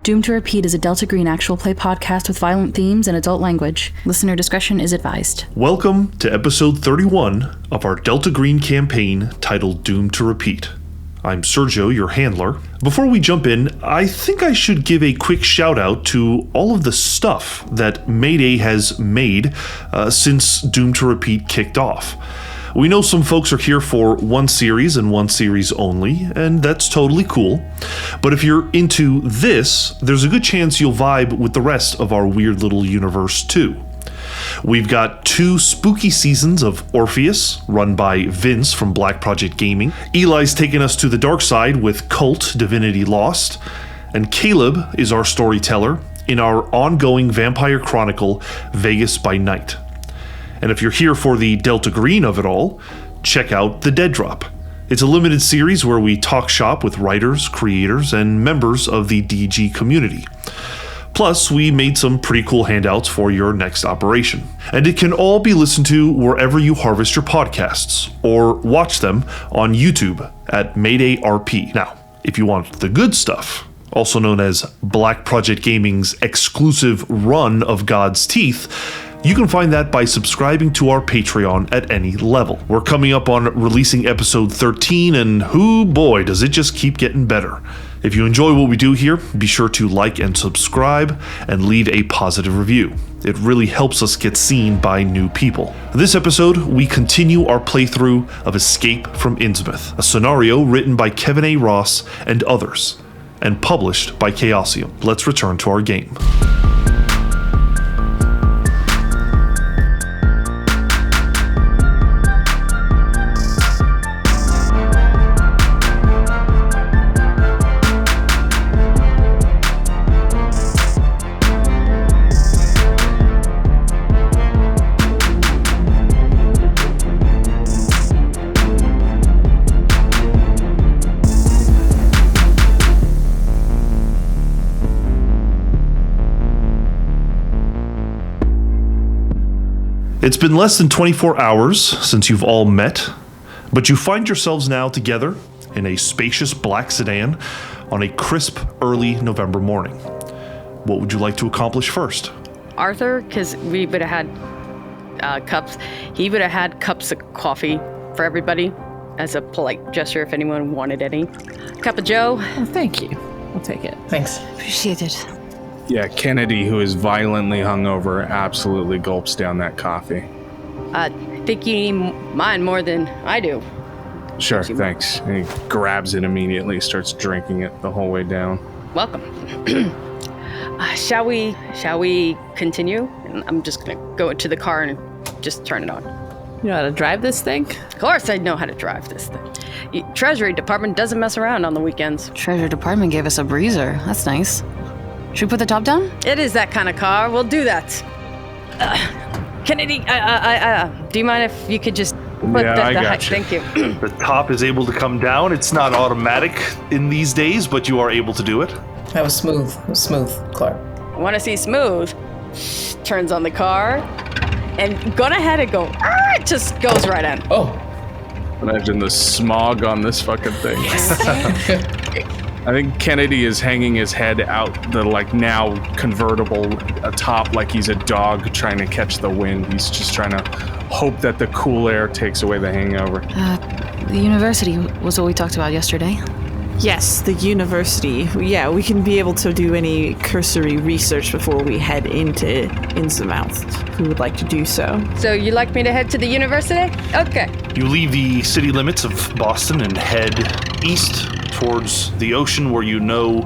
Doomed to Repeat is a Delta Green actual play podcast with violent themes and adult language. Listener discretion is advised. Welcome to episode 31 of our Delta Green campaign titled Doomed to Repeat. I'm Sergio, your handler. Before we jump in, I think I should give a quick shout out to all of the stuff that Mayday has made since Doomed to Repeat kicked off. We know some folks are here for one series and one series only, and that's totally cool. But if you're into this, there's a good chance you'll vibe with the rest of our weird little universe too. We've got 2 spooky seasons of Orpheus, run by Vince from Black Project Gaming. Eli's taken us to the dark side with Cult Divinity Lost. And Caleb is our storyteller in our ongoing vampire chronicle, Vegas by Night. And if you're here for the Delta Green of it all, check out The Dead Drop. It's a limited series where we talk shop with writers, creators, and members of the DG community. Plus, we made some pretty cool handouts for your next operation. And it can all be listened to wherever you harvest your podcasts, or watch them on YouTube at Mayday RP. Now, if you want the good stuff, also known as Black Project Gaming's exclusive run of God's Teeth, you can find that by subscribing to our Patreon at any level. We're coming up on releasing episode 13, and hoo boy, does it just keep getting better. If you enjoy what we do here, be sure to like and subscribe and leave a positive review. It really helps us get seen by new people. This episode, we continue our playthrough of Escape from Innsmouth, a scenario written by Kevin A. Ross and others, and published by Chaosium. Let's return to our game. It's been less than 24 hours since you've all met, but you find yourselves now together in a spacious black sedan on a crisp early November morning. What would you like to accomplish first? Arthur, because we would have had cups, he would have had cups of coffee for everybody as a polite gesture if anyone wanted any. Cup of Joe. Oh, thank you. I'll take it. Thanks. Appreciate it. Yeah, Kennedy, who is violently hungover, absolutely gulps down that coffee. I think you need mine more than I do. Sure, thanks. And he grabs it immediately, starts drinking it the whole way down. Welcome. Shall we continue? I'm just gonna go into the car and just turn it on. You know how to drive this thing? Of course I know how to drive this thing. Treasury Department doesn't mess around on the weekends. Treasury Department gave us a breezer. That's nice. Should we put the top down? It is that kind of car. We'll do that. Kennedy, do you mind if you could just put I got you. Thank you. The top is able to come down. It's not automatic in these days, but you are able to do it. That was smooth. It was smooth, Clark. Want to see smooth? Turns on the car and gonna have it go. It just goes right in. Oh. Imagine the smog on this fucking thing. I think Kennedy is hanging his head out the now convertible atop like he's a dog trying to catch the wind. He's just trying to hope that the cool air takes away the hangover. The university was what we talked about yesterday. Yes, the university. Yeah, we can be able to do any cursory research before we head into Innsmouth, if we would like to do so. So you'd like me to head to the university? Okay. You leave the city limits of Boston and head east towards the ocean where you know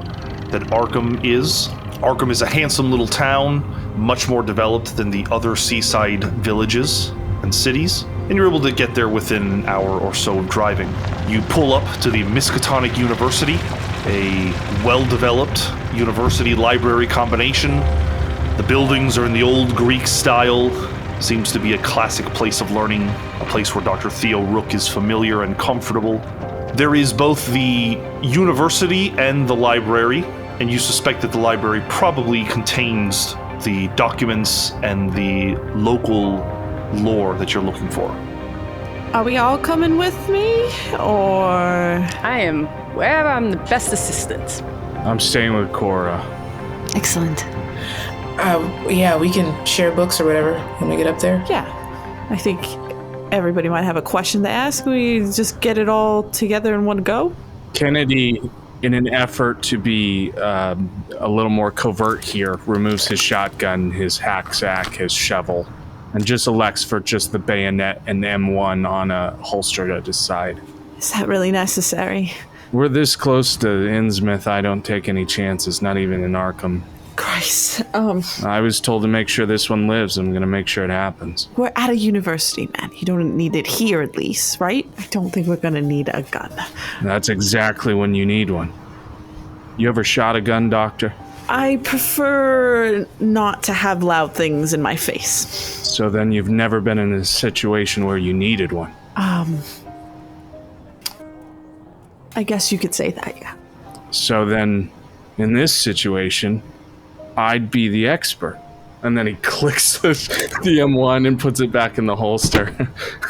that Arkham is. Arkham is a handsome little town, much more developed than the other seaside villages and cities, and you're able to get there within an hour or so of driving. You pull up to the Miskatonic University, a well-developed university library combination. The buildings are in the old Greek style. Seems to be a classic place of learning, a place where Dr. Theo Rooke is familiar and comfortable. There is both the university and the library, and you suspect that the library probably contains the documents and the local lore that you're looking for. Are we all coming with me, or...? I am wherever I'm the best assistant. I'm staying with Cora. Excellent. Yeah, we can share books or whatever when we get up there. Yeah. I think everybody might have a question to ask. We just get it all together in one go. Kennedy, in an effort to be a little more covert here, removes his shotgun, his hacksack, his shovel, and just elects for just the bayonet and M1 on a holster at his side. Is that really necessary? We're this close to Innsmouth, I don't take any chances, not even in Arkham. Christ. I was told to make sure this one lives. I'm going to make sure it happens. We're at a university, man. You don't need it here, at least, right? I don't think we're going to need a gun. That's exactly when you need one. You ever shot a gun, Doctor? I prefer not to have loud things in my face. So then you've never been in a situation where you needed one? I guess you could say that, yeah. So then, in this situation, I'd be the expert. And then he clicks the M1 and puts it back in the holster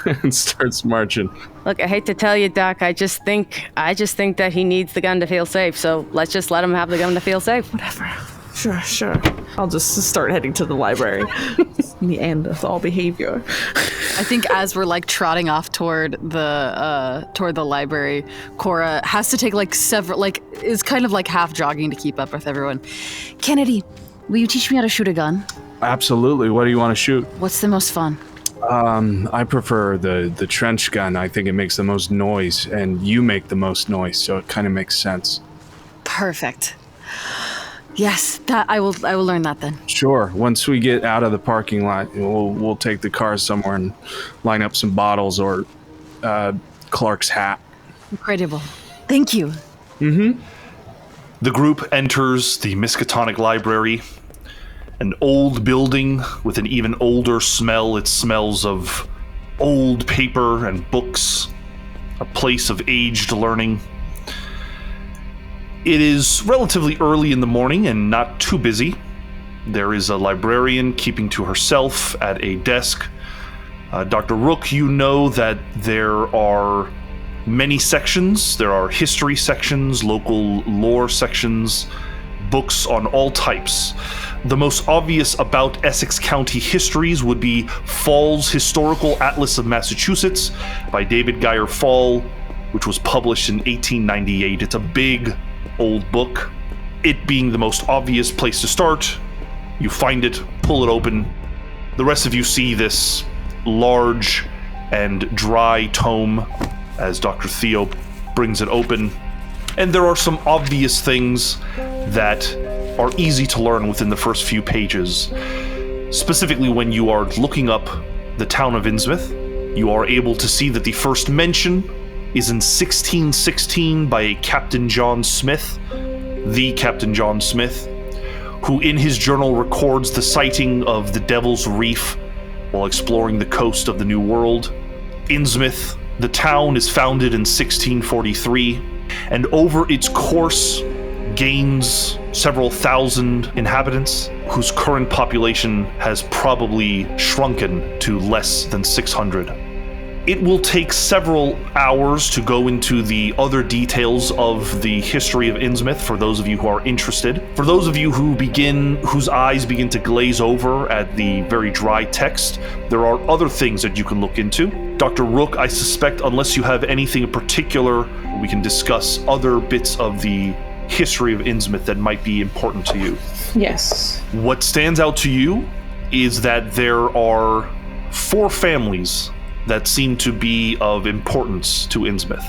and starts marching. Look, I hate to tell you, Doc, I just think that he needs the gun to feel safe, so let's just let him have the gun to feel safe. Whatever. Sure. I'll just start heading to the library. Neanderthal behavior. I think as we're like trotting off toward the library, Cora has to take like several, like is kind of like half jogging to keep up with everyone. Kennedy, will you teach me how to shoot a gun? Absolutely. What do you want to shoot? What's the most fun? I prefer the trench gun. I think it makes the most noise, and you make the most noise, so it kind of makes sense. Perfect. Yes, that I will learn that then. Sure. Once we get out of the parking lot, we'll take the car somewhere and line up some bottles or Clark's hat. Incredible. Thank you. The group enters the Miskatonic Library, an old building with an even older smell. It smells of old paper and books, a place of aged learning. It is relatively early in the morning and not too busy. There is a librarian keeping to herself at a desk. Dr. Rooke, you know that there are many sections. There are history sections, local lore sections, books on all types. The most obvious about Essex County histories would be Fall's Historical Atlas of Massachusetts by David Geyer Fall, which was published in 1898. It's a big old book. It being the most obvious place to start, you find it, pull it open. The rest of you see this large and dry tome as Dr. Theo brings it open. And there are some obvious things that are easy to learn within the first few pages. Specifically, when you are looking up the town of Innsmouth, you are able to see that the first mention is in 1616 by a Captain John Smith, the Captain John Smith, who in his journal records the sighting of the Devil's Reef while exploring the coast of the New World. Innsmouth, the town, is founded in 1643, and over its course gains several thousand inhabitants, whose current population has probably shrunken to less than 600. It will take several hours to go into the other details of the history of Innsmouth for those of you who are interested. For those of you whose eyes begin to glaze over at the very dry text, there are other things that you can look into. Dr. Rooke, I suspect, unless you have anything in particular, we can discuss other bits of the history of Innsmouth that might be important to you. Yes. What stands out to you is that there are 4 families that seem to be of importance to Innsmouth.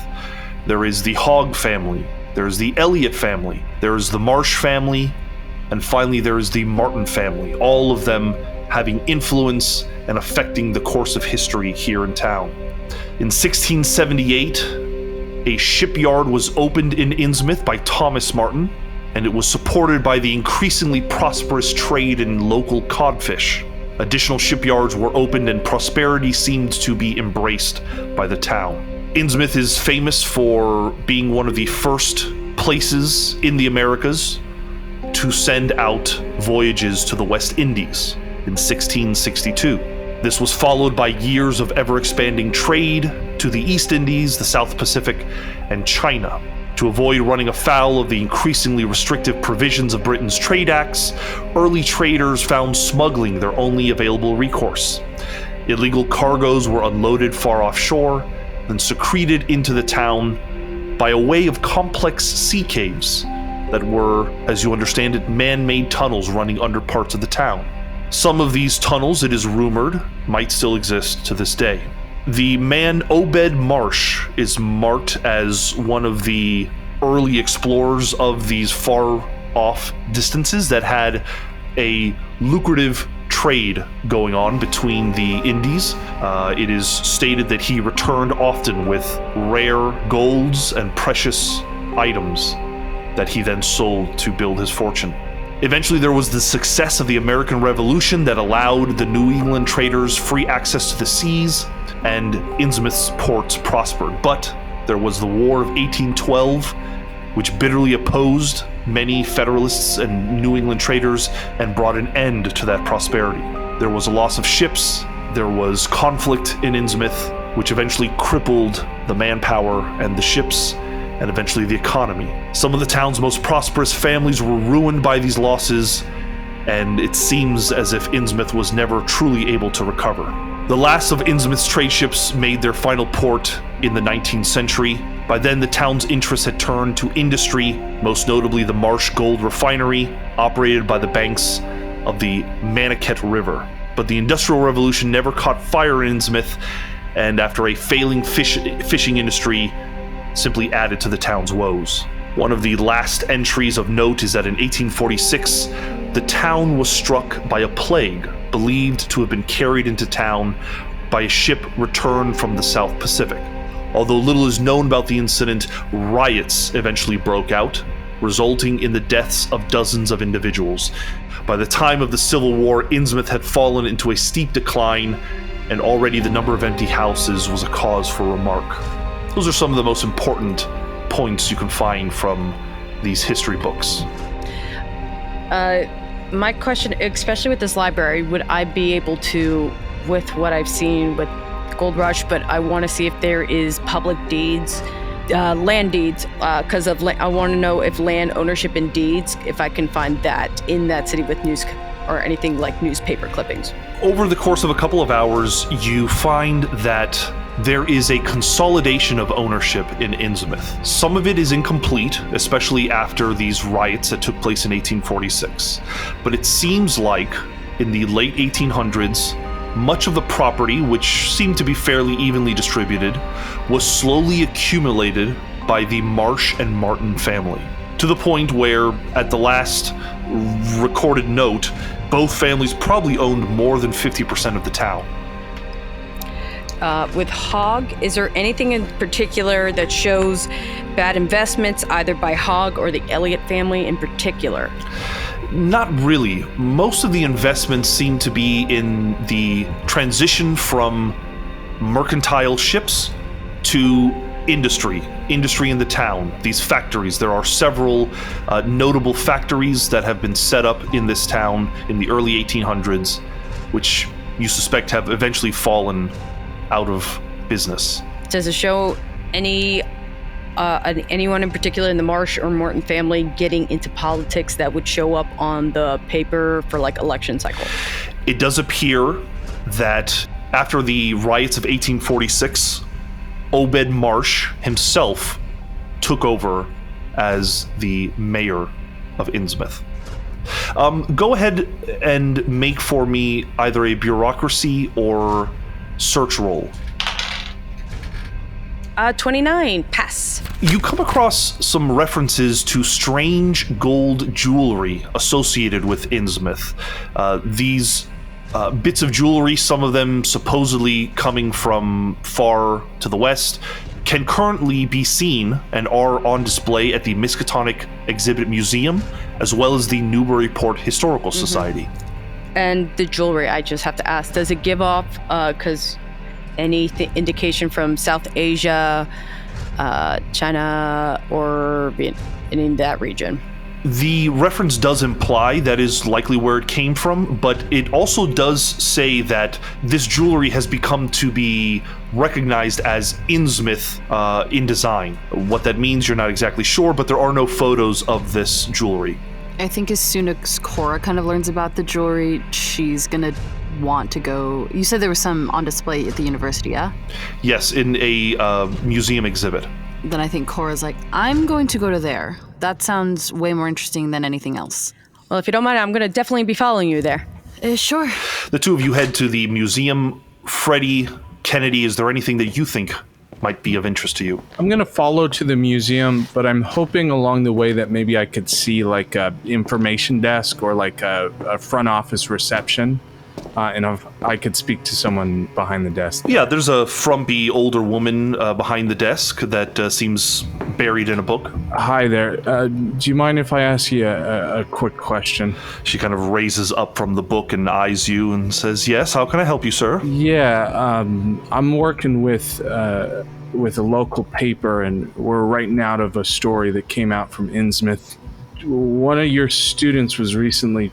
There is the Hogg family, there's the Elliot family, there's the Marsh family, and finally there is the Martin family, all of them having influence and affecting the course of history here in town. In 1678, a shipyard was opened in Innsmouth by Thomas Martin, and it was supported by the increasingly prosperous trade in local codfish. Additional shipyards were opened and prosperity seemed to be embraced by the town. Innsmouth is famous for being one of the first places in the Americas to send out voyages to the West Indies in 1662. This was followed by years of ever-expanding trade to the East Indies, the South Pacific, and China. To avoid running afoul of the increasingly restrictive provisions of Britain's trade acts, early traders found smuggling their only available recourse. Illegal cargoes were unloaded far offshore, then secreted into the town by a way of complex sea caves that were, as you understand it, man-made tunnels running under parts of the town. Some of these tunnels, it is rumored, might still exist to this day. The man Obed Marsh is marked as one of the early explorers of these far-off distances that had a lucrative trade going on between the Indies. It is stated that he returned often with rare golds and precious items that he then sold to build his fortune. Eventually, there was the success of the American Revolution that allowed the New England traders free access to the seas, and Innsmouth's ports prospered. But there was the War of 1812, which bitterly opposed many Federalists and New England traders and brought an end to that prosperity. There was a loss of ships, there was conflict in Innsmouth, which eventually crippled the manpower and the ships, and eventually the economy. Some of the town's most prosperous families were ruined by these losses, and it seems as if Innsmouth was never truly able to recover. The last of Innsmouth's trade ships made their final port in the 19th century. By then, the town's interests had turned to industry, most notably the Marsh Gold Refinery, operated by the banks of the Maniket River. But the Industrial Revolution never caught fire in Innsmouth, and after a failing fishing industry simply added to the town's woes. One of the last entries of note is that in 1846, the town was struck by a plague believed to have been carried into town by a ship returned from the South Pacific. Although little is known about the incident, riots eventually broke out, resulting in the deaths of dozens of individuals. By the time of the Civil War, Innsmouth had fallen into a steep decline, and already the number of empty houses was a cause for remark. Those are some of the most important points you can find from these history books. My question, especially with this library, would I be able to, with what I've seen with Gold Rush, but I want to see if there is public deeds, land deeds, because I want to know if land ownership and deeds, if I can find that in that city with news or anything like newspaper clippings. Over the course of a couple of hours, you find that there is a consolidation of ownership in Innsmouth. Some of it is incomplete, especially after these riots that took place in 1846. But it seems like in the late 1800s, much of the property, which seemed to be fairly evenly distributed, was slowly accumulated by the Marsh and Martin family, to the point where, at the last recorded note, both families probably owned more than 50% of the town. With Hogg, is there anything in particular that shows bad investments, either by Hogg or the Elliott family in particular? Not really. Most of the investments seem to be in the transition from mercantile ships to industry in the town, these factories. There are several notable factories that have been set up in this town in the early 1800s, which you suspect have eventually fallen out of business. Does it show anyone in particular in the Marsh or Morton family getting into politics that would show up on the paper for like election cycle? It does appear that after the riots of 1846, Obed Marsh himself took over as the mayor of Innsmouth. Go ahead and make for me either a bureaucracy or search roll. 29, pass. You come across some references to strange gold jewelry associated with Innsmouth. These bits of jewelry, some of them supposedly coming from far to the west, can currently be seen and are on display at the Miskatonic Exhibit Museum, as well as the Newburyport Historical Society. And the jewelry, I just have to ask, does it give off, because any indication from South Asia, China, or in that region? The reference does imply that is likely where it came from, but it also does say that this jewelry has become to be recognized as Innsmouth in design. What that means, you're not exactly sure, but there are no photos of this jewelry. I think as soon as Cora kind of learns about the jewelry, she's gonna want to go. You said there was some on display at the university, yeah? Yes, in a museum exhibit. Then I think Cora's like, I'm going to go to there. That sounds way more interesting than anything else. Well, if you don't mind, I'm going to definitely be following you there. Sure. The two of you head to the museum. Freddy, Kennedy, is there anything that you think might be of interest to you? I'm going to follow to the museum, but I'm hoping along the way that maybe I could see like a information desk or like a front office reception. And I could speak to someone behind the desk. Yeah, there's a frumpy older woman behind the desk that seems buried in a book. Hi there. Do you mind if I ask you a quick question? She kind of raises up from the book and eyes you and says, yes, how can I help you, sir? Yeah, I'm working with a local paper, and we're writing out of a story that came out from Innsmouth. One of your students was recently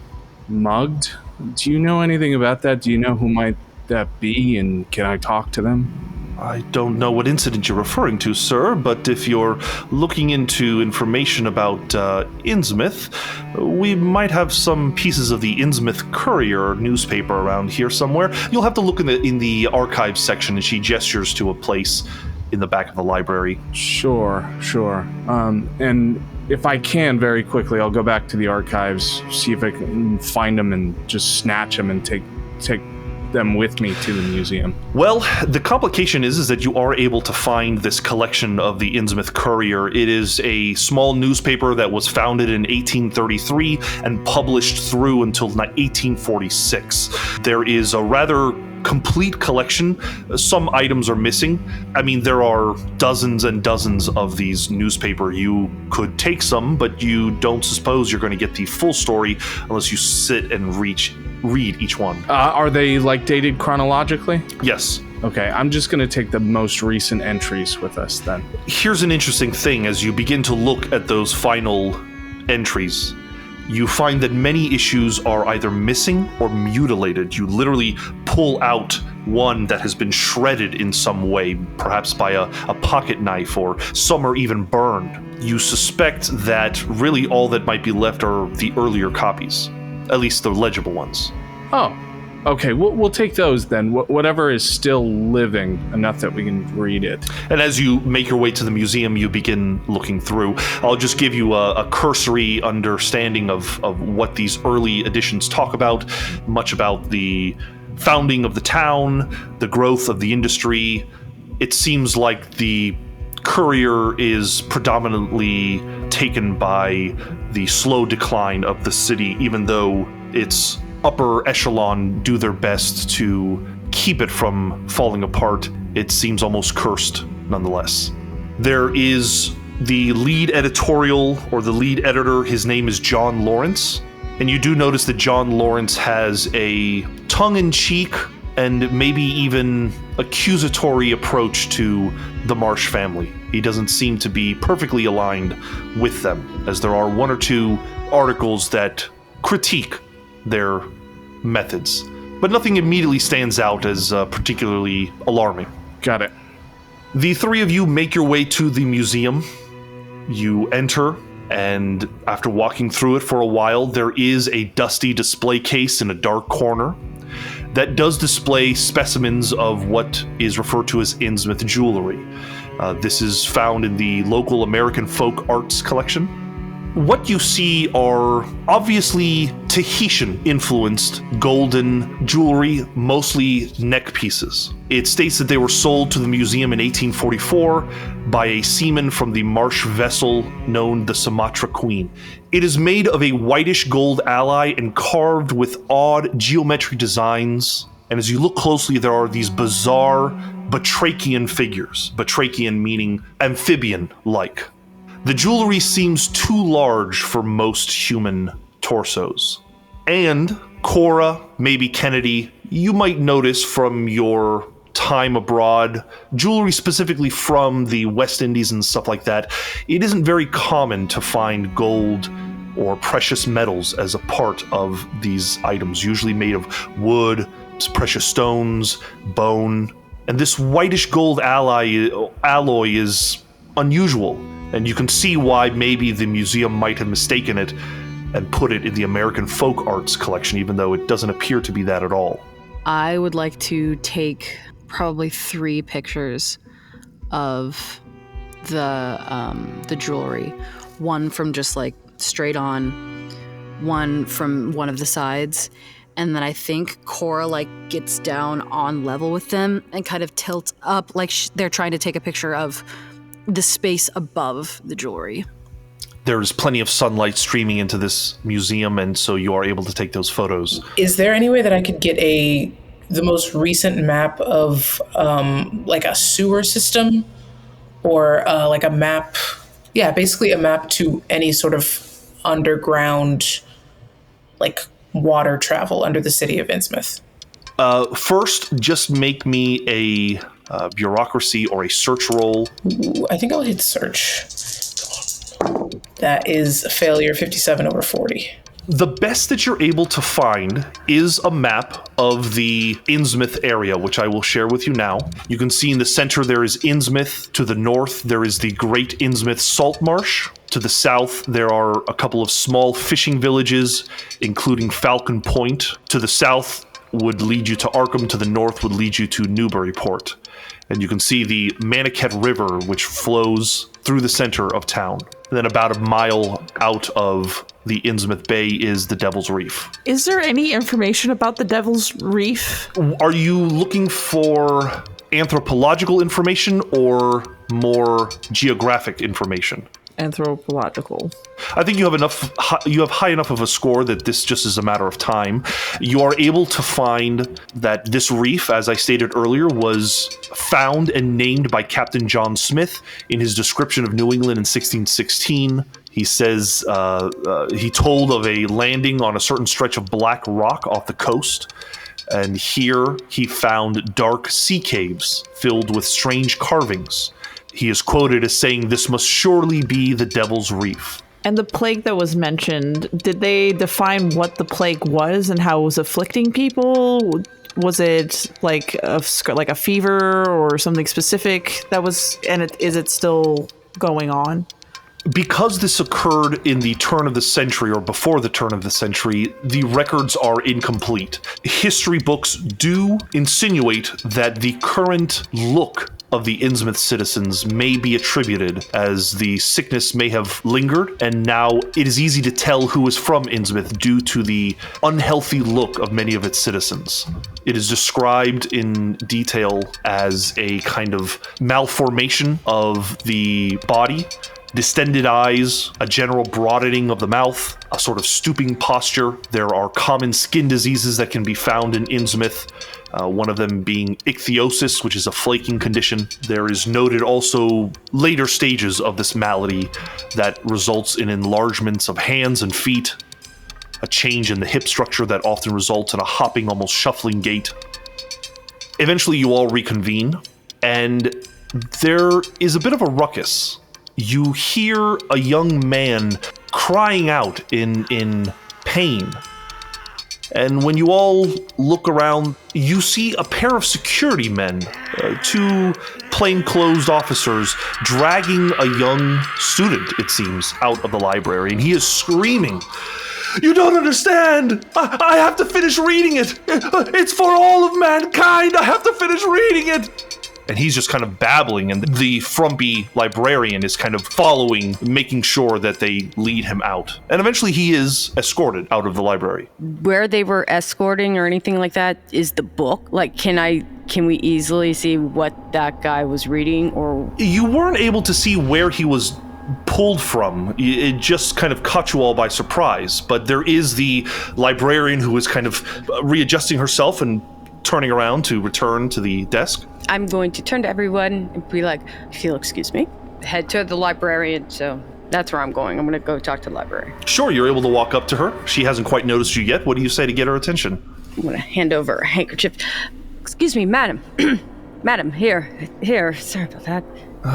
mugged. Do you know anything about that? Do you know who might that be, and can I talk to them? I don't know what incident you're referring to, sir, but if you're looking into information about Innsmouth, we might have some pieces of the Innsmouth Courier newspaper around here somewhere. You'll have to look in the archives section, and she gestures to a place in the back of the library. Sure. And if I can, very quickly, I'll go back to the archives, see if I can find them and just snatch them and take them with me to the museum. Well, the complication is that you are able to find this collection of the Innsmouth Courier. It is a small newspaper that was founded in 1833 and published through until 1846. There is a rather complete collection. Some items are missing. I mean, there are dozens and dozens of these newspaper. You could take some, but you don't suppose you're going to get the full story unless you sit and read each one. Are they like dated chronologically? Yes. Okay, I'm just going to take the most recent entries with us then. Here's an interesting thing. As you begin to look at those final entries, you find that many issues are either missing or mutilated. You literally pull out one that has been shredded in some way, perhaps by a pocket knife, or some are even burned. You suspect that really all that might be left are the earlier copies, at least the legible ones. Oh, okay, we'll take those then. Whatever is still living, enough that we can read it. And as you make your way to the museum, you begin looking through. I'll just give you a cursory understanding of what these early editions talk about, much about the founding of the town, the growth of the industry. It seems like the Courier is predominantly taken by the slow decline of the city, even though its upper echelon do their best to keep it from falling apart. It seems almost cursed nonetheless. There is the lead editorial, or the lead editor. His name is John Lawrence, and you do notice that John Lawrence has a tongue-in-cheek and maybe even accusatory approach to the Marsh family. He doesn't seem to be perfectly aligned with them, as there are one or two articles that critique their methods, but nothing immediately stands out as particularly alarming. Got it. The three of you make your way to the museum. You enter, and after walking through it for a while, there is a dusty display case in a dark corner that does display specimens of what is referred to as Innsmouth jewelry. This is found in the local American folk arts collection. What you see are obviously Tahitian-influenced golden jewelry, mostly neck pieces. It states that they were sold to the museum in 1844 by a seaman from the Marsh vessel known the Sumatra Queen. It is made of a whitish gold alloy and carved with odd geometric designs. And as you look closely, there are these bizarre batrachian figures. Batrachian meaning amphibian-like. The jewelry seems too large for most human torsos. And Cora, maybe Kennedy, you might notice from your time abroad, jewelry specifically from the West Indies and stuff like that, it isn't very common to find gold or precious metals as a part of these items, usually made of wood, precious stones, bone. And this whitish gold alloy is unusual, and you can see why maybe the museum might have mistaken it and put it in the American folk arts collection, even though it doesn't appear to be that at all. I would like to take probably 3 pictures of the jewelry. One from just like straight on, one from one of the sides, and then I think Cora like gets down on level with them and kind of tilts up like they're trying to take a picture of the space above the jewelry. There's plenty of sunlight streaming into this museum, and so you are able to take those photos. Is there any way that I could get the most recent map of like a sewer system, or like a map? Yeah, basically a map to any sort of underground, like water travel under the city of Innsmouth. First, just make me a bureaucracy or a search roll. Ooh, I think I'll hit search. That is a failure, 57 over 40. The best that you're able to find is a map of the Innsmouth area, which I will share with you now. You can see in the center there is Innsmouth. To the north, there is the Great Innsmouth Salt Marsh. To the south, there are a couple of small fishing villages, including Falcon Point. To the south would lead you to Arkham. To the north would lead you to Newburyport. And you can see the Maniquette River, which flows through the center of town. And then about a mile out of the Innsmouth Bay is the Devil's Reef. Is there any information about the Devil's Reef? Are you looking for anthropological information or more geographic information? Anthropological. I think you have high enough of a score that this just is a matter of time. You are able to find that this reef, as I stated earlier, was found and named by Captain John Smith in his description of New England in 1616. He says he told of a landing on a certain stretch of black rock off the coast, and here he found dark sea caves filled with strange carvings. He is quoted as saying, "This must surely be the Devil's Reef." And the plague that was mentioned, did they define what the plague was and how it was afflicting people? Was it like a fever or something specific that was, and is it still going on? Because this occurred in the turn of the century or before the turn of the century, the records are incomplete. History books do insinuate that the current look of the Innsmouth citizens may be attributed, as the sickness may have lingered, and now it is easy to tell who is from Innsmouth due to the unhealthy look of many of its citizens. It is described in detail as a kind of malformation of the body, distended eyes, a general broadening of the mouth, a sort of stooping posture. There are common skin diseases that can be found in Innsmouth, one of them being ichthyosis, which is a flaking condition. There is noted also later stages of this malady that results in enlargements of hands and feet, a change in the hip structure that often results in a hopping, almost shuffling gait. Eventually you all reconvene, and there is a bit of a ruckus. You hear a young man crying out in pain. And when you all look around, you see a pair of security men, 2 plainclothes officers, dragging a young student, it seems, out of the library. And he is screaming, "You don't understand! I have to finish reading it! It's for all of mankind! I have to finish reading it!" And he's just kind of babbling, and the frumpy librarian is kind of following, making sure that they lead him out. And eventually he is escorted out of the library. Where they were escorting or anything like that is the book. Like, can we easily see what that guy was reading? Or you weren't able to see where he was pulled from. It just kind of caught you all by surprise. But there is the librarian who is kind of readjusting herself and turning around to return to the desk. I'm going to turn to everyone and be like, if you'll excuse me, head to the librarian. So that's where I'm going. I'm going to go talk to the librarian. Sure, you're able to walk up to her. She hasn't quite noticed you yet. What do you say to get her attention? I'm going to hand over a handkerchief. Excuse me, madam. Madam, here. Sorry about that.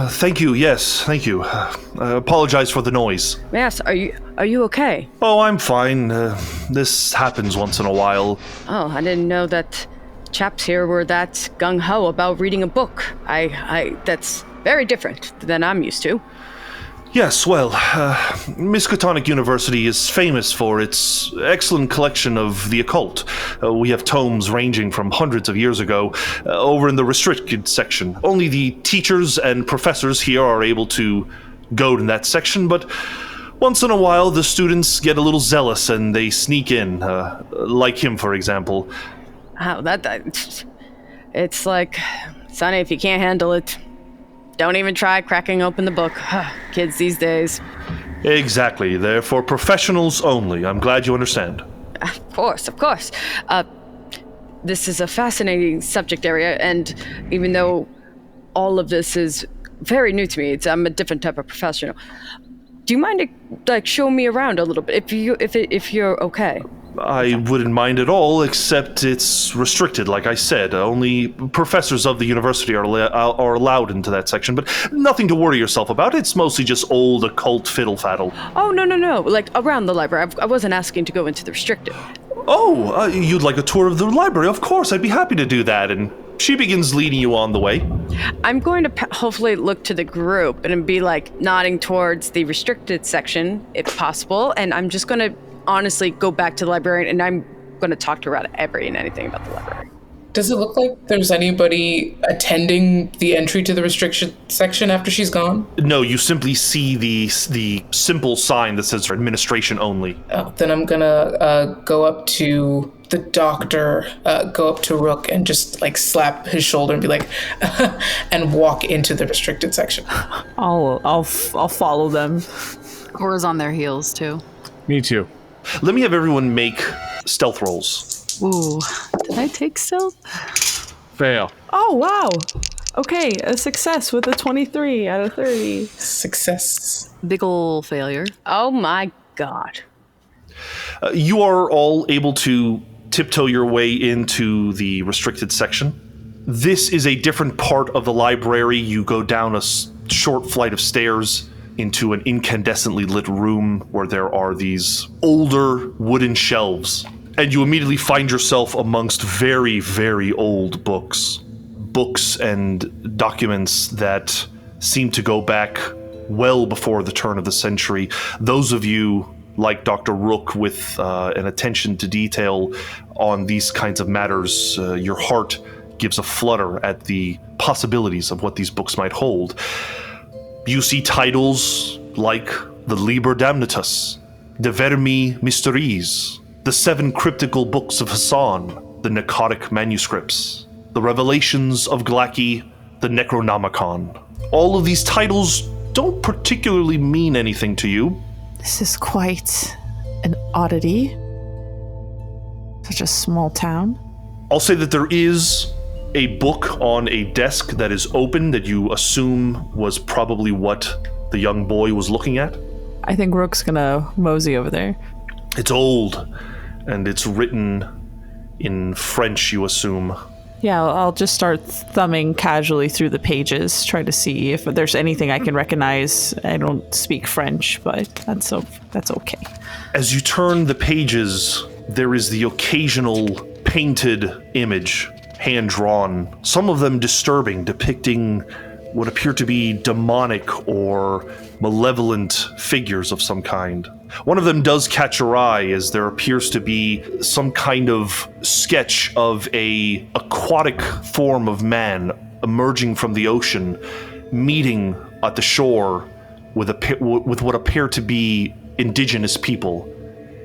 Thank you, yes, thank you. I apologize for the noise. Yes, are you okay? Oh, I'm fine. This happens once in a while. Oh, I didn't know that chaps here were that gung-ho about reading a book. That's very different than I'm used to. Yes, well, Miskatonic University is famous for its excellent collection of the occult. We have tomes ranging from hundreds of years ago over in the restricted section. Only the teachers and professors here are able to go in that section, but once in a while the students get a little zealous and they sneak in, like him, for example. Oh, it's like, Sonny, if you can't handle it, don't even try cracking open the book. Kids these days. Exactly. They're for professionals only. I'm glad you understand. Of course. This is a fascinating subject area, and even though all of this is very new to me, I'm a different type of professional. Do you mind, show me around a little bit, if you're okay? I wouldn't mind at all, except it's restricted, like I said. Only professors of the university are allowed into that section, but nothing to worry yourself about. It's mostly just old occult fiddle-faddle. Oh, no. Like, around the library. I wasn't asking to go into the restricted. Oh, you'd like a tour of the library? Of course, I'd be happy to do that. And she begins leading you on the way. I'm going to hopefully look to the group and be, nodding towards the restricted section, if possible, and I'm just going to honestly go back to the librarian, and I'm going to talk to her about every and anything about the library. Does it look like there's anybody attending the entry to the restriction section after she's gone? No, you simply see the simple sign that says administration only. Oh, then I'm gonna go up to the doctor, go up to Rooke and just slap his shoulder and be like, and walk into the restricted section. I'll follow them. Cora's on their heels too. Me too. Let me have everyone make stealth rolls. Ooh, did I take stealth? Fail. Oh, wow. Okay, a success with a 23 out of 30. Success. Big ol' failure. Oh my god. You are all able to tiptoe your way into the restricted section. This is a different part of the library. You go down a short flight of stairs into an incandescently lit room where there are these older wooden shelves. And you immediately find yourself amongst very, very old books. Books and documents that seem to go back well before the turn of the century. Those of you, like Dr. Rooke, with an attention to detail on these kinds of matters, your heart gives a flutter at the possibilities of what these books might hold. You see titles like the Liber Damnatus, De Vermi Mysteries, the 7 cryptical books of Hassan, the Narcotic Manuscripts, the Revelations of Glaki, the Necronomicon. All of these titles don't particularly mean anything to you. This is quite an oddity. Such a small town. I'll say that there is a book on a desk that is open that you assume was probably what the young boy was looking at. I think Rooke's gonna mosey over there. It's old, and it's written in French, you assume. Yeah, I'll just start thumbing casually through the pages, try to see if there's anything I can recognize. I don't speak French, but that's okay. As you turn the pages, there is the occasional painted image, hand-drawn, some of them disturbing, depicting what appear to be demonic or malevolent figures of some kind. One of them does catch your eye, as there appears to be some kind of sketch of a aquatic form of man emerging from the ocean, meeting at the shore with what appear to be indigenous people.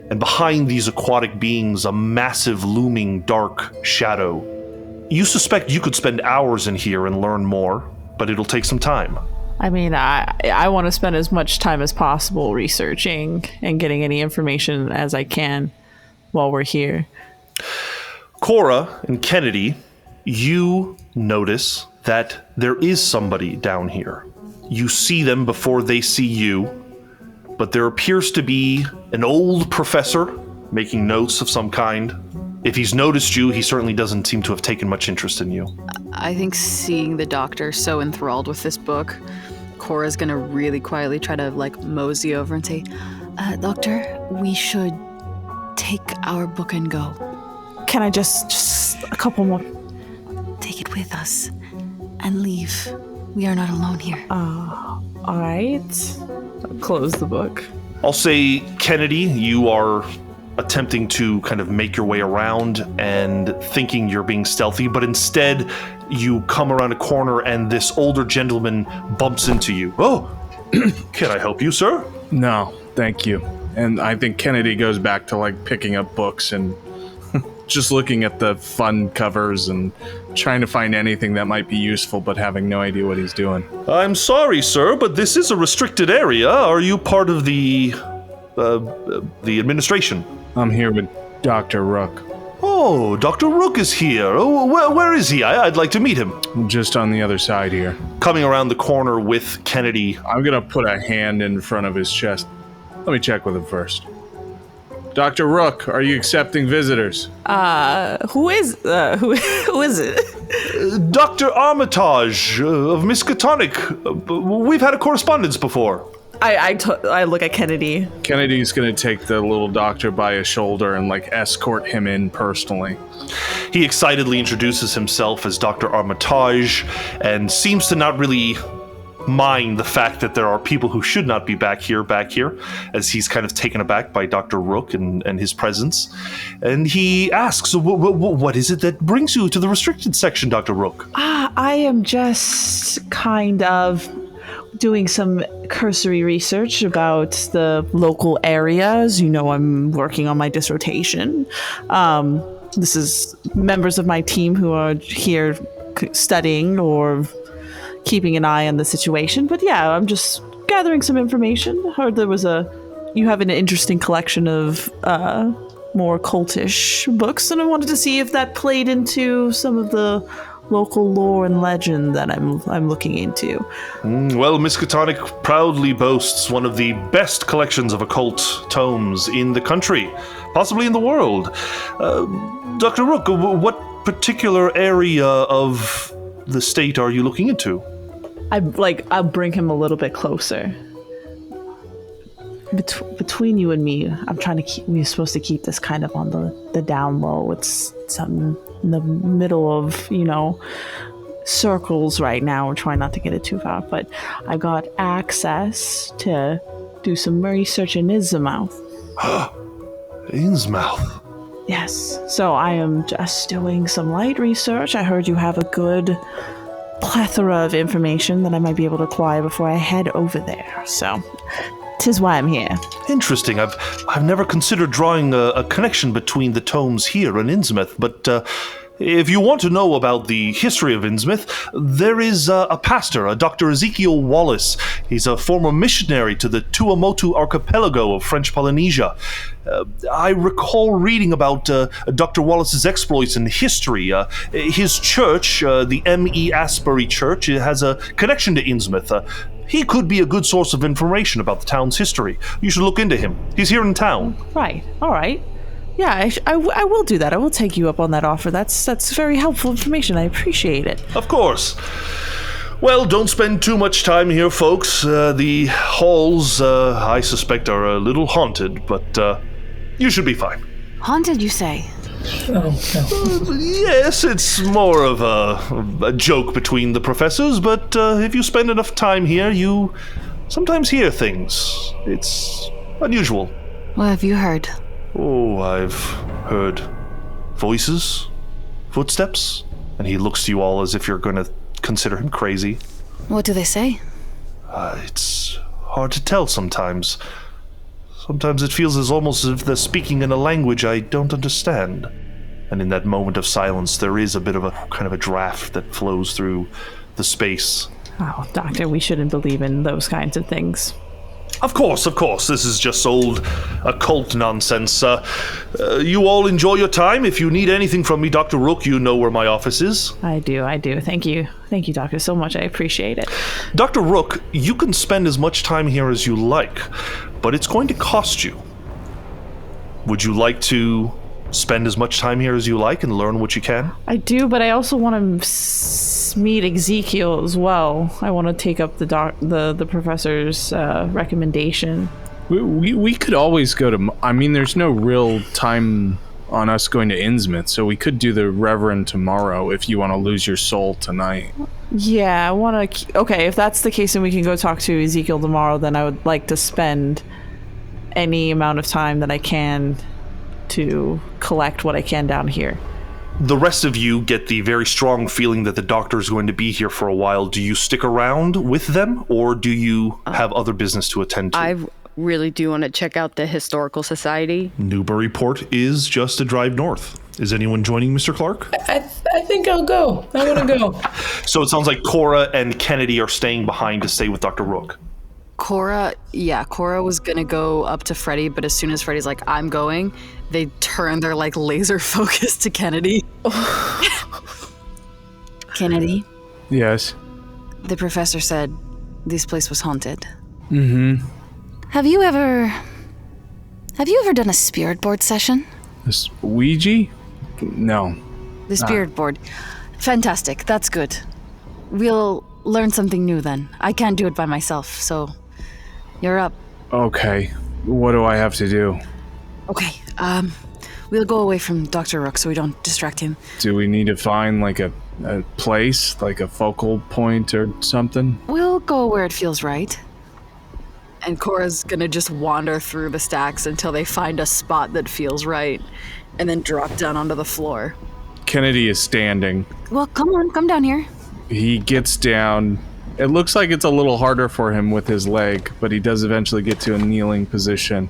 And behind these aquatic beings, a massive looming dark shadow. You suspect you could spend hours in here and learn more, but it'll take some time. I mean, I want to spend as much time as possible researching and getting any information as I can while we're here. Cora and Kennedy, you notice that there is somebody down here. You see them before they see you, but there appears to be an old professor making notes of some kind if he's noticed you, he certainly doesn't seem to have taken much interest in you. I think seeing the doctor so enthralled with this book, Cora's gonna really quietly try to like mosey over and say, Doctor, we should take our book and go. Can I just a couple more? Take it with us and leave. We are not alone here. All right. I'll close the book. I'll say, Kennedy, you are attempting to kind of make your way around and thinking you're being stealthy, but instead you come around a corner and this older gentleman bumps into you. Oh, can I help you, sir? No, thank you. And I think Kennedy goes back to like picking up books and just looking at the fun covers and trying to find anything that might be useful, but having no idea what he's doing. I'm sorry, sir, but this is a restricted area. Are you part of the administration? I'm here with Dr. Rooke. Oh, Dr. Rooke is here. Oh, where is he? I'd like to meet him. Just on the other side here. Coming around the corner with Kennedy. I'm gonna put a hand in front of his chest. Let me check with him first. Dr. Rooke, are you accepting visitors? Who is it? Dr. Armitage of Miskatonic. We've had a correspondence before. I look at Kennedy. Kennedy's gonna take the little doctor by his shoulder and like escort him in personally. He excitedly introduces himself as Dr. Armitage and seems to not really mind the fact that there are people who should not be back here, as he's kind of taken aback by Dr. Rooke and his presence. And he asks, what is it that brings you to the restricted section, Dr. Rooke? I am just kind of doing some cursory research about the local areas. You know, I'm working on my dissertation. This is members of my team who are here studying or keeping an eye on the situation. But yeah, I'm just gathering some information. Heard you have an interesting collection of more cultish books, and I wanted to see if that played into some of the local lore and legend that I'm looking into. Well, Miskatonic proudly boasts one of the best collections of occult tomes in the country, possibly in the world. Dr. Rooke, what particular area of the state are you looking into? I'll bring him a little bit closer. Between you and me, I'm trying to we're supposed to keep this kind of on the down low. It's something in the middle of, circles right now. We're trying not to get it too far, but I got access to do some research in Innsmouth. Innsmouth? Yes. So I am just doing some light research. I heard you have a good plethora of information that I might be able to acquire before I head over there. So 'tis why I'm here. Interesting. I've never considered drawing a connection between the tomes here and Innsmouth, but if you want to know about the history of Innsmouth, there is a pastor, a Dr. Ezekiel Wallace. He's a former missionary to the Tuamotu archipelago of French Polynesia. I recall reading about Dr. Wallace's exploits in history. His church, the M.E. Asbury Church, has a connection to Innsmouth. He could be a good source of information about the town's history. You should look into him. He's here in town. Right. All right. Yeah, I will do that. I will take you up on that offer. That's very helpful information. I appreciate it. Of course. Well, don't spend too much time here, folks. The halls, I suspect, are a little haunted, but you should be fine. Haunted, you say? Oh, no. Yes, it's more of a joke between the professors, but if you spend enough time here, you sometimes hear things. It's unusual. What have you heard? Oh, I've heard voices, footsteps, and he looks to you all as if you're going to consider him crazy. What do they say? It's hard to tell sometimes. Sometimes it feels almost as if they're speaking in a language I don't understand. And in that moment of silence, there is a bit of a kind of a draft that flows through the space. Oh, Doctor, we shouldn't believe in those kinds of things. Of course. This is just old occult nonsense. You all enjoy your time. If you need anything from me, Dr. Rooke, you know where my office is. I do. Thank you, Doctor, so much. I appreciate it. Dr. Rooke, you can spend as much time here as you like, but it's going to cost you. Would you like to spend as much time here as you like and learn what you can? I do, but I also want to meet Ezekiel as well. I want to take up the professor's recommendation. We could always go to... I mean, there's no real time on us going to Innsmouth, so we could do the Reverend tomorrow if you want to lose your soul tonight. Yeah, I want to... Okay, if that's the case and we can go talk to Ezekiel tomorrow, then I would like to spend any amount of time that I can to collect what I can down here. The rest of you get the very strong feeling that the doctor is going to be here for a while. Do you stick around with them, or do you have other business to attend to? I really do want to check out the Historical Society. Newburyport is just a drive north. Is anyone joining Mr. Clark? I think I'll go. I want to go. So it sounds like Cora and Kennedy are staying behind to stay with Dr. Rooke. Cora was gonna go up to Freddy, but as soon as Freddy's like, I'm going, they turn their like laser focus to Kennedy. Kennedy, Yes. the professor said this place was haunted. Mm-hmm. Have you ever done a spirit board session? This Ouija? No. The spirit board. Fantastic. That's good. We'll learn something new then. I can't do it by myself, so you're up. Okay. What do I have to do? Okay. We'll go away from Dr. Rooke so we don't distract him. Do we need to find like a place, like a focal point or something? We'll go where it feels right. And Cora's gonna just wander through the stacks until they find a spot that feels right, and then drop down onto the floor. Kennedy is standing. Well, come down here. He gets down. It looks like it's a little harder for him with his leg, but he does eventually get to a kneeling position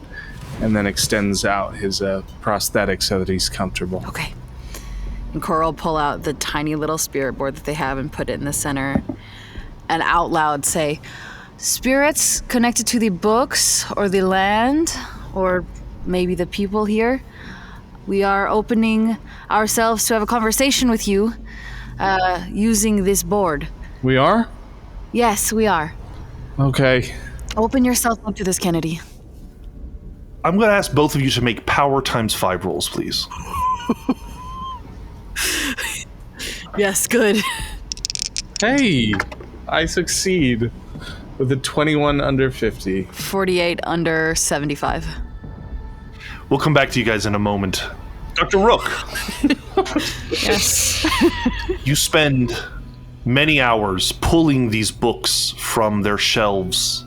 and then extends out his prosthetic so that he's comfortable. Okay. And Cora will pull out the tiny little spirit board that they have and put it in the center, and out loud say, spirits connected to the books or the land or maybe the people here, we are opening ourselves to have a conversation with you using this board. We are? Yes, we are. Okay. Open yourself up to this, Kennedy. I'm going to ask both of you to make power times 5 rolls, please. Yes, good. Hey, I succeed with a 21 under 50. 48 under 75. We'll come back to you guys in a moment. Dr. Rooke. Yes. You spend many hours pulling these books from their shelves,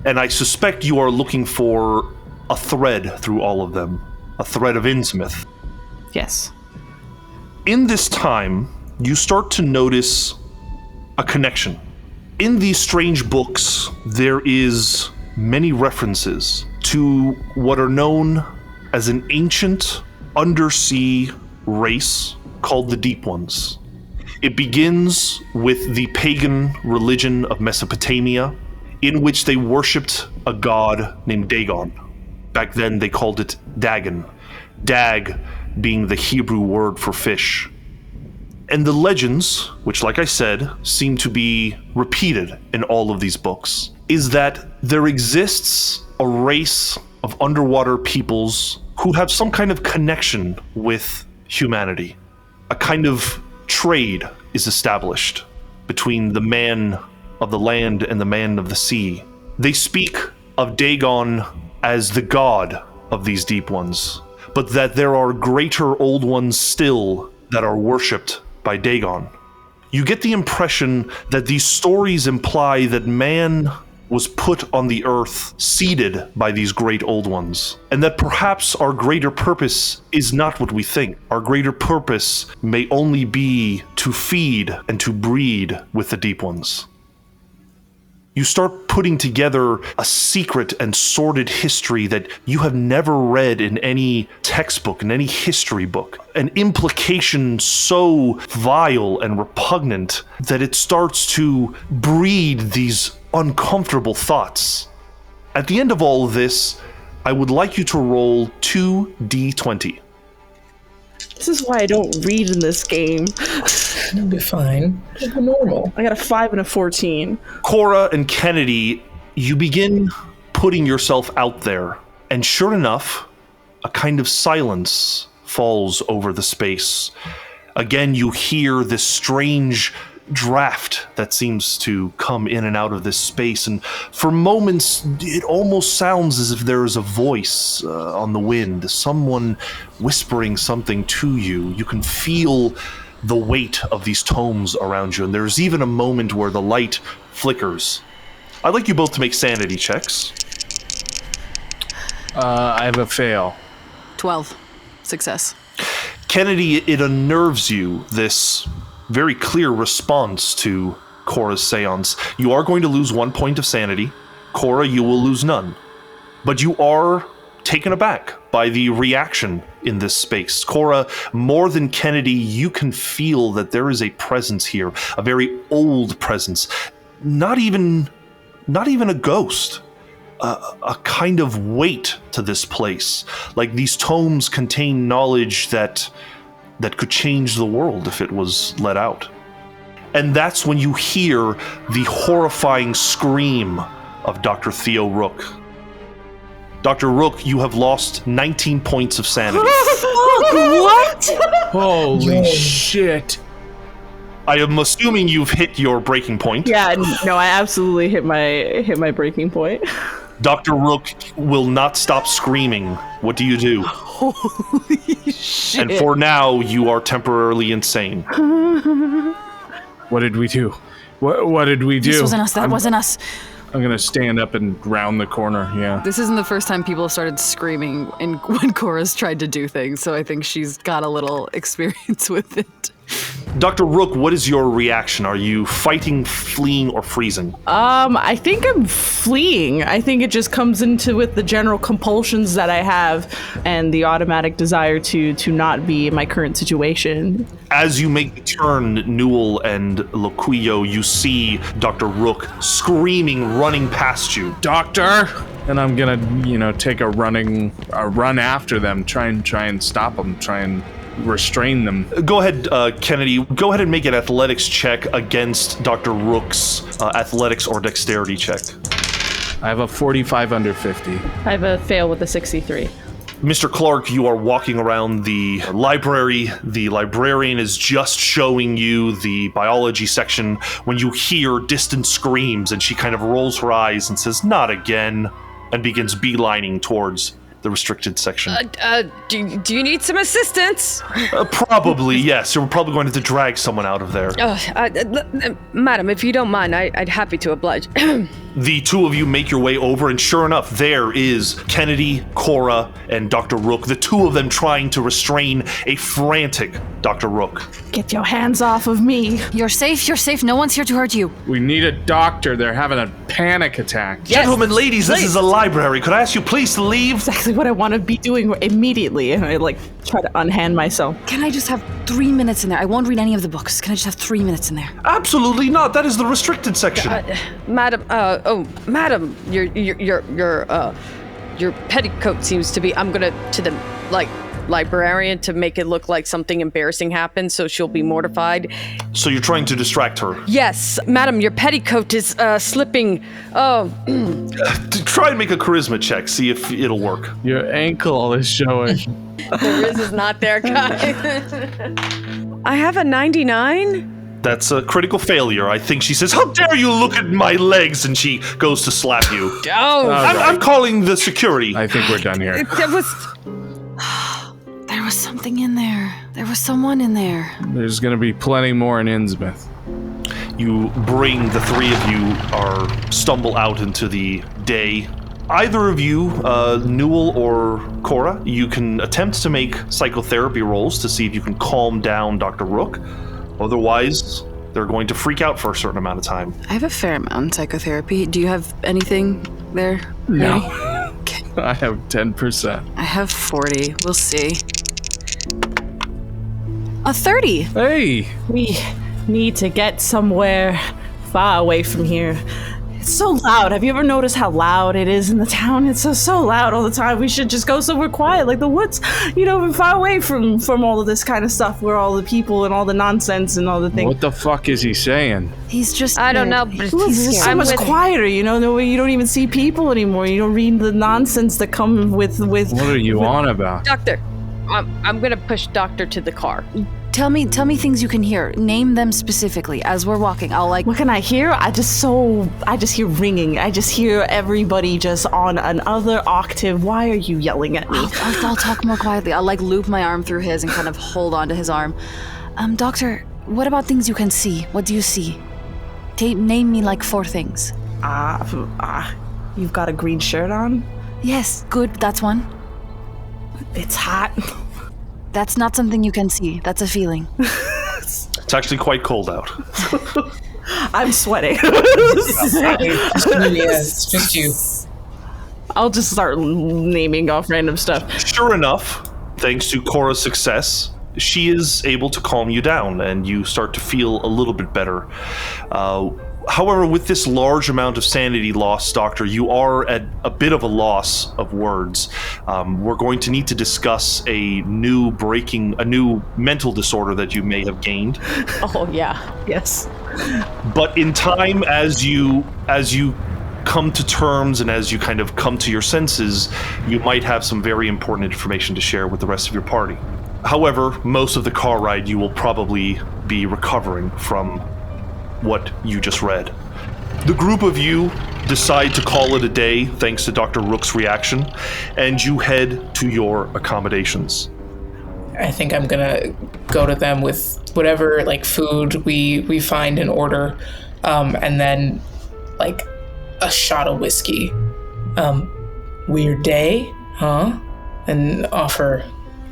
and I suspect you are looking for a thread through all of them, a thread of Innsmouth. Yes. In this time, you start to notice a connection. In these strange books, there is many references to what are known as an ancient undersea race called the Deep Ones. It begins with the pagan religion of Mesopotamia, in which they worshipped a god named Dagon. Back then they called it Dagon, Dag being the Hebrew word for fish. And the legends, which like I said, seem to be repeated in all of these books, is that there exists a race of underwater peoples who have some kind of connection with humanity. A kind of trade is established between the man of the land and the man of the sea. They speak of Dagon as the god of these deep ones, but that there are greater old ones still that are worshipped by Dagon. You get the impression that these stories imply that man was put on the earth, seeded by these great old ones, and that perhaps our greater purpose is not what we think. Our greater purpose may only be to feed and to breed with the deep ones. You start putting together a secret and sordid history that you have never read in any textbook, in any history book. An implication so vile and repugnant that it starts to breed these uncomfortable thoughts. At the end of all of this, I would like you to roll 2d20. This is why I don't read in this game. It'll be fine. It'll be normal. I got a 5 and a 14. Cora and Kennedy, you begin putting yourself out there, and sure enough, a kind of silence falls over the space. Again, you hear this strange draft that seems to come in and out of this space, and for moments it almost sounds as if there is a voice on the wind, someone whispering something to you. You can feel the weight of these tomes around you, and there's even a moment where the light flickers. I'd like you both to make sanity checks. I have a fail. 12. Success. Kennedy, it unnerves you, this very clear response to Cora's séance. You are going to lose 1 point of sanity. Cora, you will lose none. But you are taken aback by the reaction in this space. Cora, more than Kennedy, you can feel that there is a presence here, a very old presence. Not even a ghost. A kind of weight to this place. Like these tomes contain knowledge that could change the world if it was let out. And that's when you hear the horrifying scream of Dr. Theo Rooke. Dr. Rooke, you have lost 19 points of sanity. What? Holy shit. I am assuming you've hit your breaking point. Yeah, no, I absolutely hit my breaking point. Dr. Rooke will not stop screaming. What do you do? Holy shit. And for now, you are temporarily insane. What did we do? What did we do? This wasn't us. That wasn't us. I'm gonna stand up and round the corner, yeah. This isn't the first time people have started screaming when Cora's tried to do things, so I think she's got a little experience with it. Dr. Rooke, what is your reaction? Are you fighting, fleeing, or freezing? I think I'm fleeing. I think it just comes into with the general compulsions that I have and the automatic desire to not be in my current situation. As you make the turn, Newell and Loquillo, you see Dr. Rooke screaming, running past you. Doctor! And I'm gonna, take a run after them, try and stop them, try and restrain them. Go ahead, Kennedy. Go ahead and make an athletics check against Dr. Rook's athletics or dexterity check. I have a 45 under 50. I have a fail with a 63. Mr. Clark, you are walking around the library. The librarian is just showing you the biology section when you hear distant screams, and she kind of rolls her eyes and says, "Not again," and begins beelining towards the restricted section. Do you need some assistance? Probably, yes. You're probably going to have to drag someone out of there. Madam, if you don't mind, I'd happy to oblige. The two of you make your way over, and sure enough, there is Kennedy, Cora, and Dr. Rooke, the two of them trying to restrain a frantic Dr. Rooke. Get your hands off of me. You're safe. No one's here to hurt you. We need a doctor. They're having a panic attack. Yes, Gentlemen, ladies, this is a library. Could I ask you please to leave? Exactly what I want to be doing immediately. And I try to unhand myself. Can I just have 3 minutes in there? I won't read any of the books. Can I just have 3 minutes in there? Absolutely not. That is the restricted section. Madam, madam, your petticoat seems to be. I'm gonna to the librarian to make it look like something embarrassing happened, so she'll be mortified. So you're trying to distract her? Yes, madam, your petticoat is slipping. Oh. Try and make a charisma check. See if it'll work. Your ankle is showing. The Riz is not there, guys. I have a 99. That's a critical failure. I think she says, "How dare you look at my legs?" And she goes to slap you. Oh, I'm calling the security. I think we're done here. There was something in there. There was someone in there. There's gonna be plenty more in Innsmouth. You bring, the three of you stumble out into the day. Either of you, Newell or Cora, you can attempt to make psychotherapy rolls to see if you can calm down Dr. Rooke. Otherwise, they're going to freak out for a certain amount of time. I have a fair amount in psychotherapy. Do you have anything there? No. Okay. I have 10%. I have 40. We'll see. A 30. Hey! We need to get somewhere far away from here. It's so loud. Have you ever noticed how loud it is in the town? It's so loud all the time. We should just go somewhere quiet, like the woods, far away from all of this kind of stuff, where all the people and all the nonsense and all the things. What the fuck is he saying? He's just. I don't know, but It's so much quieter, you don't even see people anymore. You don't read the nonsense that come with. What are you on about? Doctor, I'm gonna push Doctor to the car. Tell me things you can hear. Name them specifically as we're walking. I'll What can I hear? I just hear ringing. I just hear everybody just on another octave. Why are you yelling at me? I'll talk more quietly. I'll loop my arm through his and kind of hold onto his arm. Doctor, what about things you can see? What do you see? Name me 4 things. You've got a green shirt on? Yes, good. That's one. It's hot. That's not something you can see. That's a feeling. It's actually quite cold out. I'm sweating. It's just you. I'll just start naming off random stuff. Sure enough, thanks to Cora's success, she is able to calm you down and you start to feel a little bit better. However, with this large amount of sanity loss, Doctor, you are at a bit of a loss of words. We're going to need to discuss a new mental disorder that you may have gained. Oh yeah. Yes. But in time, as you come to terms and as you kind of come to your senses, you might have some very important information to share with the rest of your party. However, most of the car ride you will probably be recovering from what you just read. The group of you decide to call it a day thanks to Dr. Rooke's reaction, and you head to your accommodations. I think I'm gonna go to them with whatever food we find and order, and then a shot of whiskey. Weird day, huh? And offer.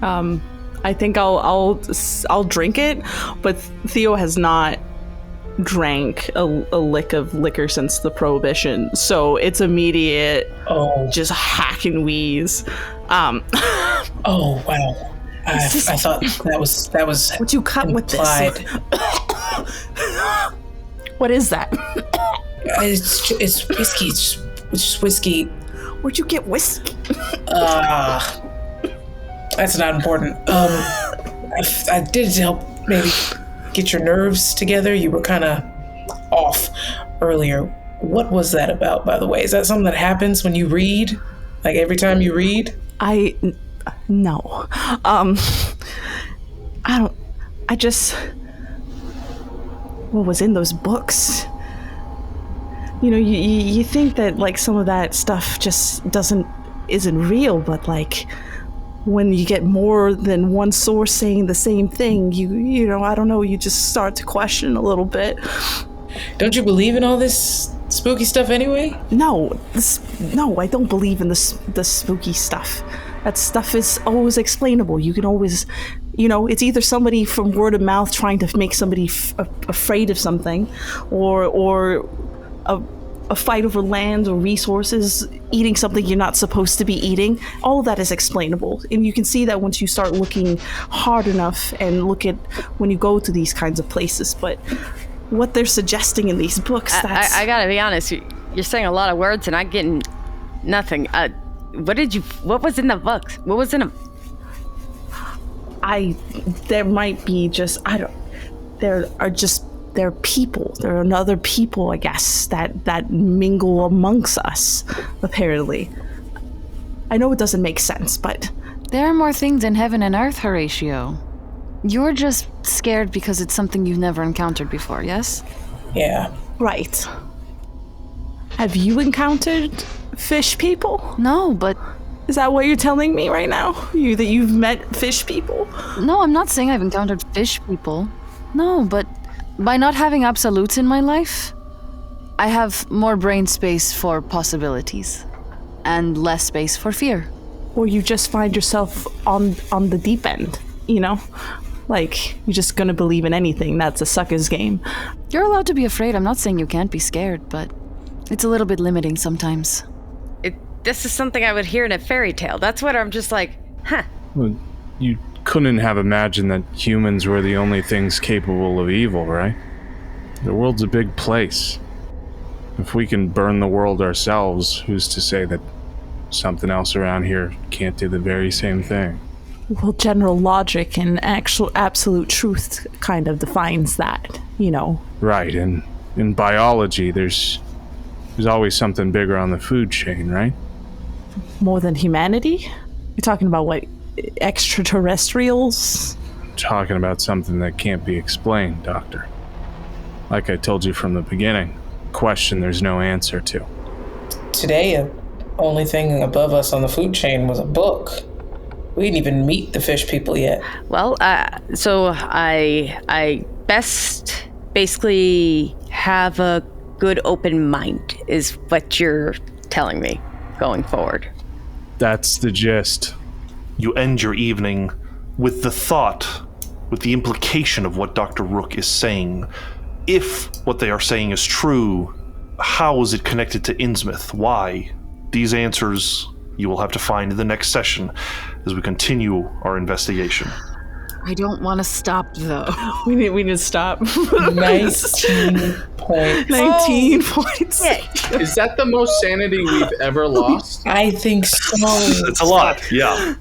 I think I'll drink it, but Theo has not drank a lick of liquor since the Prohibition, so it's immediate. Just hack and wheeze. Oh wow! I thought that was Would you cut implied. with this? What is that? It's whiskey. It's just whiskey. Where'd you get whiskey? That's not important. I did it to help maybe get your nerves together. You were kind of off earlier. What was that about, by the way? Is that something that happens when you read? Every time you read? No. What was in those books? You think that some of that stuff just isn't real, but when you get more than one source saying the same thing, I don't know, you just start to question a little bit. Don't you believe in all this spooky stuff anyway? No, I don't believe in the spooky stuff. That stuff is always explainable. You can always, it's either somebody from word of mouth trying to make somebody afraid of something, or a fight over land or resources, eating something you're not supposed to be eating. All of that is explainable. And you can see that once you start looking hard enough and look at when you go to these kinds of places. But what they're suggesting in these books, I gotta be honest, you're saying a lot of words and I'm getting nothing. What was in the books? What was in them? There might be they're people. There are other people, I guess, that mingle amongst us, apparently. I know it doesn't make sense, but... There are more things in heaven and earth, Horatio. You're just scared because it's something you've never encountered before, yes? Yeah. Right. Have you encountered fish people? No, but... Is that what you're telling me right now? That you've met fish people? No, I'm not saying I've encountered fish people. No, but... By not having absolutes in my life, I have more brain space for possibilities and less space for fear. Or you just find yourself on the deep end, you're just gonna believe in anything. That's a sucker's game. You're allowed to be afraid. I'm not saying you can't be scared, but it's a little bit limiting sometimes. This is something I would hear in a fairy tale. That's what I'm just huh. Well, you couldn't have imagined that humans were the only things capable of evil, right? The world's a big place. If we can burn the world ourselves, who's to say that something else around here can't do the very same thing? Well, general logic and absolute truth kind of defines that, Right, and in biology, there's always something bigger on the food chain, right? More than humanity? You're talking about what? extraterrestrials? Talking about something that can't be explained, Doctor. Like I told you from the beginning, question there's no answer to. Today, the only thing above us on the food chain was a book. We didn't even meet the fish people yet. Well, so I best basically have a good open mind, is what you're telling me going forward. That's the gist. You end your evening with the thought, with the implication of what Dr. Rooke is saying. If what they are saying is true, how is it connected to Innsmouth? Why? These answers you will have to find in the next session as we continue our investigation. I don't want to stop, though. We need to stop. 19 points. 19 points. Is that the most sanity we've ever lost? I think so. It's a lot, yeah.